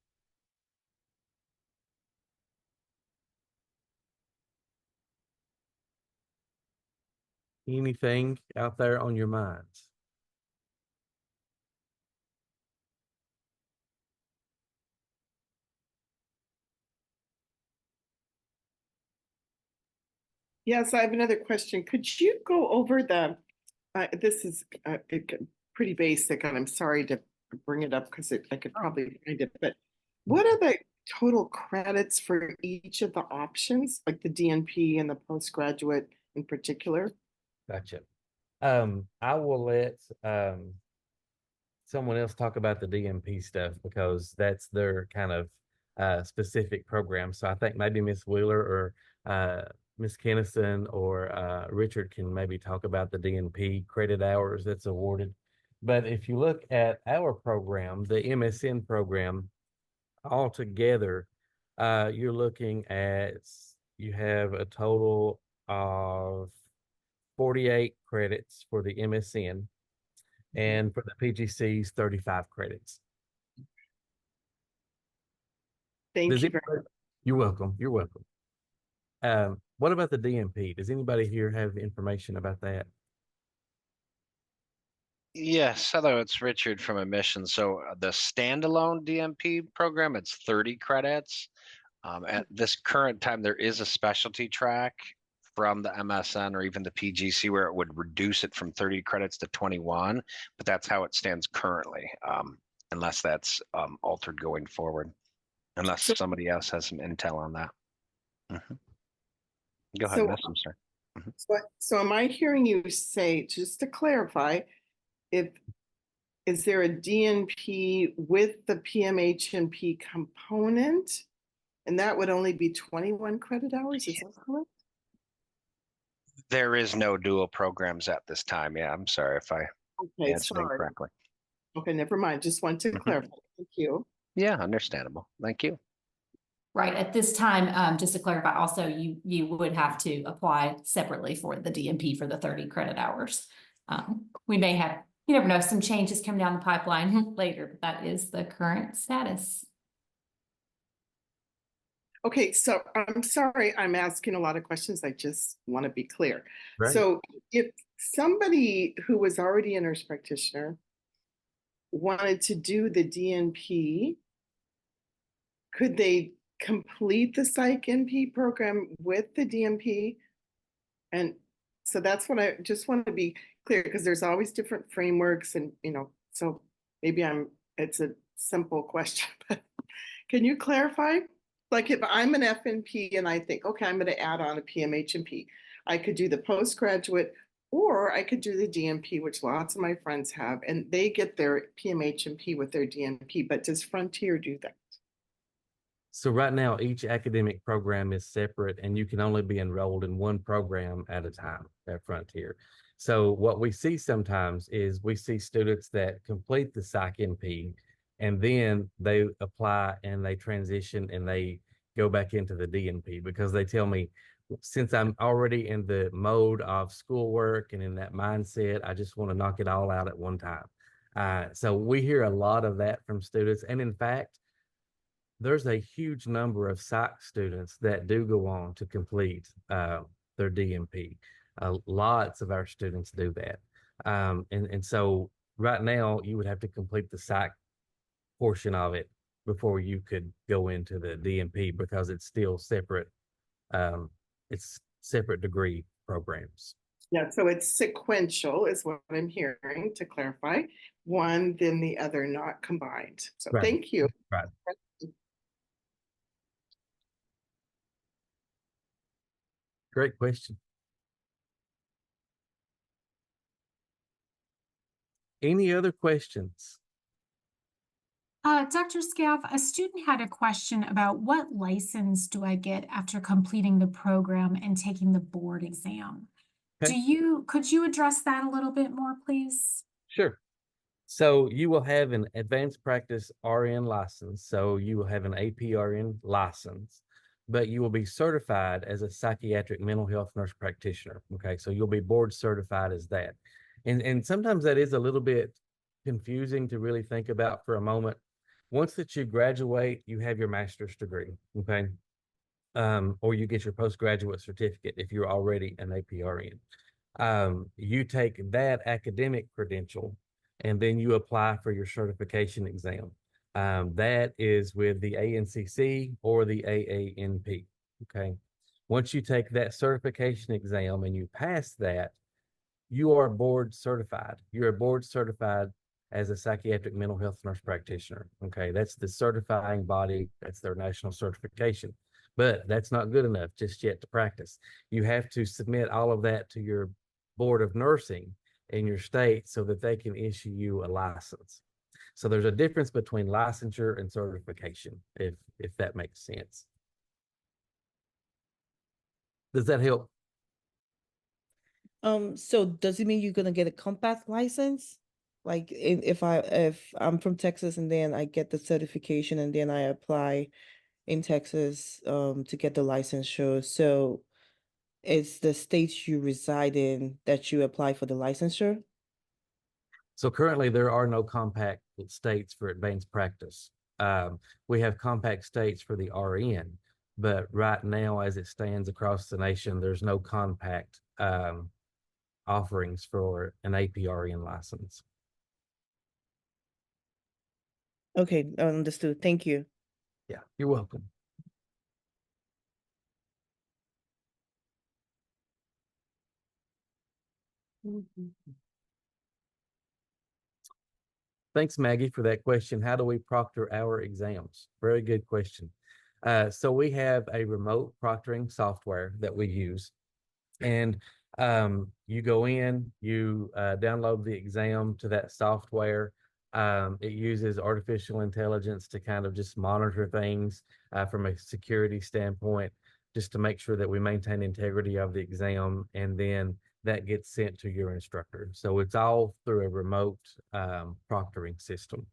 Anything out there on your minds? Yes, I have another question. Could you go over the, this is pretty basic, and I'm sorry to bring it up because I could probably find it, but what are total credits for each of the options, like the DNP and the postgraduate in particular? Gotcha. I will let someone else talk about the DMP stuff because that's their kind of specific program. So I think maybe Miss Wheeler or Miss Kennison or Richard can maybe talk about the DNP credit hours that's awarded. But if you look at our program, the MSN program, altogether, you're looking at, you have a total of 48 credits for the MSN, and for the PGCs, 35 credits. Thank Does you very anybody- You're welcome. You're welcome. What about the DMP? Does anybody here have information about that? Yes, hello, it's Richard from Admissions. So the standalone DMP program, it's 30 credits. At this current time, there is a specialty track from the MSN or even the PGC where it would reduce it from 30 credits to 21, but that's how it stands currently, unless that's altered going forward, unless So- somebody else has some intel on that. Mhm. Go ahead, So- Miss, I'm sorry. So am I hearing you say, just to clarify, is there a DNP with the PMHNP component? And that would only be 21 credit hours, is that correct? There is no dual programs at this time. Yeah, I'm sorry if I Okay, answered sorry. incorrectly. Okay, never mind. Just want to Mhm. clarify. Thank you. Yeah, understandable. Thank you. Right, at this time, just to clarify, also, you would have to apply separately for the DMP for the 30 credit hours. We may have, you never know, some changes come down the pipeline later, but that is the current status. Okay, so I'm sorry, I'm asking a lot of questions. I just want to be clear. Right. So if somebody who was already a nurse practitioner wanted to do the DNP, could they complete the Psych NP program with the DNP? And so that's what I just want to be clear, because there's always different frameworks and, so maybe it's a simple question, but can you clarify? Like if I'm an FNP and I think, okay, I'm going to add on a PMHNP, I could do the postgraduate or I could do the DNP, which lots of my friends have, and they get their PMHNP with their DNP, but does Frontier do that? So right now, each academic program is separate and you can only be enrolled in one program at a time at Frontier. So what we see sometimes is we see students that complete the Psych NP and then they apply and they transition and they go back into the DNP because they tell me, since I'm already in the mode of schoolwork and in that mindset, I just want to knock it all out at one time. So we hear a lot of that from students. And in fact, there's a huge number of psych students that do go on to complete their DNP. Lots of our students do that. And so right now you would have to complete the psych portion of it before you could go into the DNP because it's still separate. It's separate degree programs. Yeah, so it's sequential is what I'm hearing, to clarify. One, then the other, not combined. So Right. thank you. Right. Great question. Any other questions? Dr. Scav, a student had a question about what license do I get after completing the program and taking the board exam? Okay. Could you address that a little bit more, please? Sure. So you will have an advanced practice RN license. So you will have an APRN license, but you will be certified as a psychiatric mental health nurse practitioner. Okay. So you'll be board certified as that. And sometimes that is a little bit confusing to really think about for a moment. Once that you graduate, you have your master's degree. Okay. Or you get your postgraduate certificate if you're already an APRN. You take that academic credential and then you apply for your certification exam. That is with the ANCC or the AANP. Okay. Once you take that certification exam and you pass that, you are board certified. You're a board certified as a psychiatric mental health nurse practitioner. Okay, that's the certifying body, that's their national certification. But that's not good enough just yet to practice. You have to submit all of that to your board of nursing in your state so that they can issue you a license. So there's a difference between licensure and certification, if that makes sense. Does that help? So does it mean you're gonna get a compact license? Like if I'm from Texas and then I get the certification and then I apply in Texas to get the licensure. So it's the states you reside in that you apply for the licensure? So currently there are no compact states for advanced practice. We have compact states for the RN, but right now, as it stands across the nation, there's no compact offerings for an APRN license. Okay, understood. Thank you. Yeah, you're welcome. Thanks, Maggie, for that question. How do we proctor our exams? Very good question. So we have a remote proctoring software that we use. And you go in, you download the exam to that software. It uses artificial intelligence to kind of just monitor things from a security standpoint, just to make sure that we maintain integrity of the exam, and then that gets sent to your instructor. So it's all through a remote proctoring system.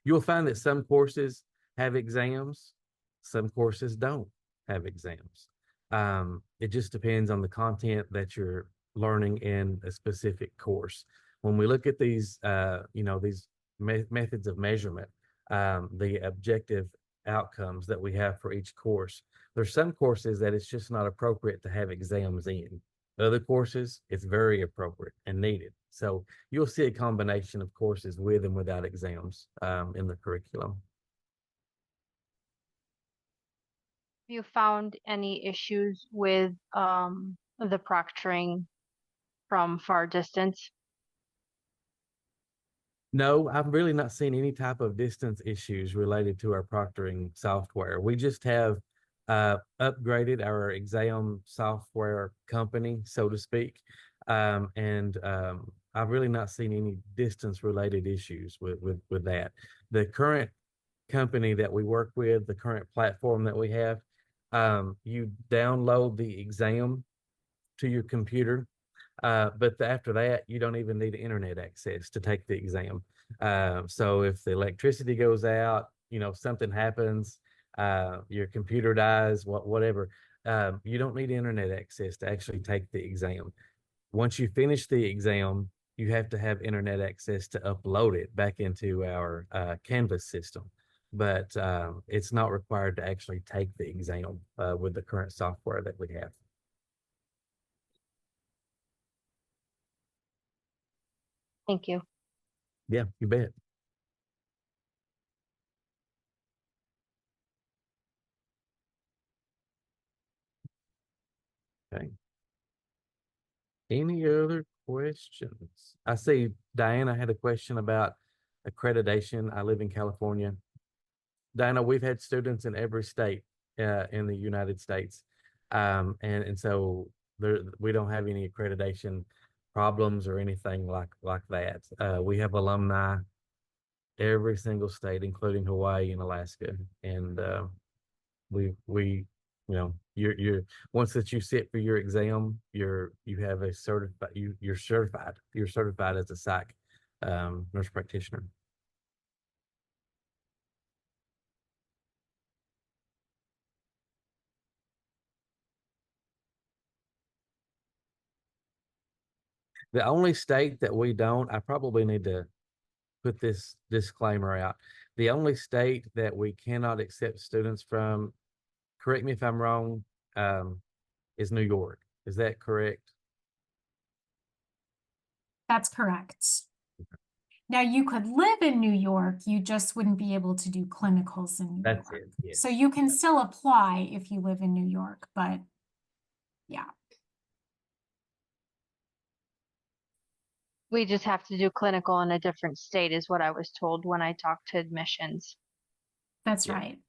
You'll find that some courses have exams, some courses don't have exams. It just depends on the content that you're learning in a specific course. When we look at these, these methods of measurement, the objective outcomes that we have for each course, there's some courses that it's just not appropriate to have exams in. Other courses, it's very appropriate and needed. So you'll see a combination of courses with and without exams in the curriculum. You found any issues with the proctoring from far distance? No, I've really not seen any type of distance issues related to our proctoring software. We just have upgraded our exam software company, so to speak. I've really not seen any distance related issues with that. The current company that we work with, the current platform that we have, you download the exam to your computer. But after that, you don't even need internet access to take the exam. So if the electricity goes out, something happens, your computer dies, whatever, you don't need internet access to actually take the exam. Once you finish the exam, you have to have internet access to upload it back into our Canvas system. But it's not required to actually take the exam with the current software that we have. Thank you. Yeah, you bet. Okay. Any other questions? I see Diana had a question about accreditation. I live in California. Diana, we've had students in every state in the United States. And so we don't have any accreditation problems or anything like that. We have alumni every single state, including Hawaii and Alaska. And you're once that you sit for your exam, you're certified as a psych nurse practitioner. The only state that we don't, I probably need to put this disclaimer out. The only state that we cannot accept students from, correct me if I'm wrong, is New York. Is that correct? That's correct. Now, you could live in New York, you just wouldn't be able to do clinicals in New York. That's it. Yes. So you can still apply if you live in New York, but yeah. We just have to do clinical in a different state is what I was told when I talked to admissions. That's Yeah. right.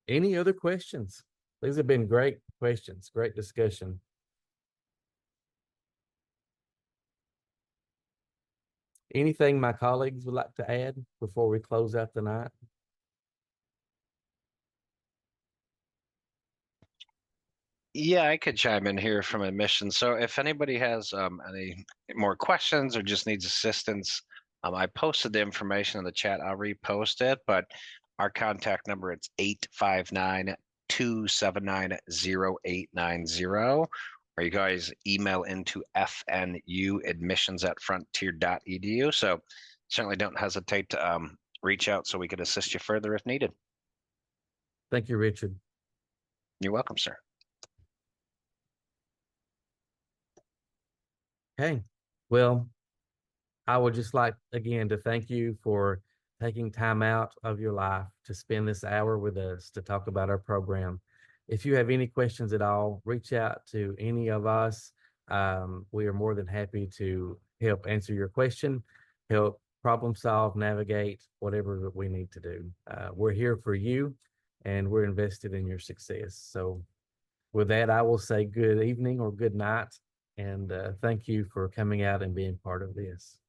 Any other questions? These have been great questions, great discussion. Anything my colleagues would like to add before we close out the night? Yeah, I could chime in here from admissions. So if anybody has any more questions or just needs assistance, I posted the information in the chat. I'll repost it, but our contact number, it's 859-279-0890. Or you guys email into fnuadmissions@frontier.edu. So certainly don't hesitate to reach out so we could assist you further if needed. Thank you, Richard. You're welcome, sir. Okay, well, I would just like again to thank you for taking time out of your life to spend this hour with us to talk about our program. If you have any questions at all, reach out to any of us. We are more than happy to help answer your question, help problem solve, navigate, whatever that we need to do. We're here for you and we're invested in your success. So with that, I will say good evening or good night. And thank you for coming out and being part of this.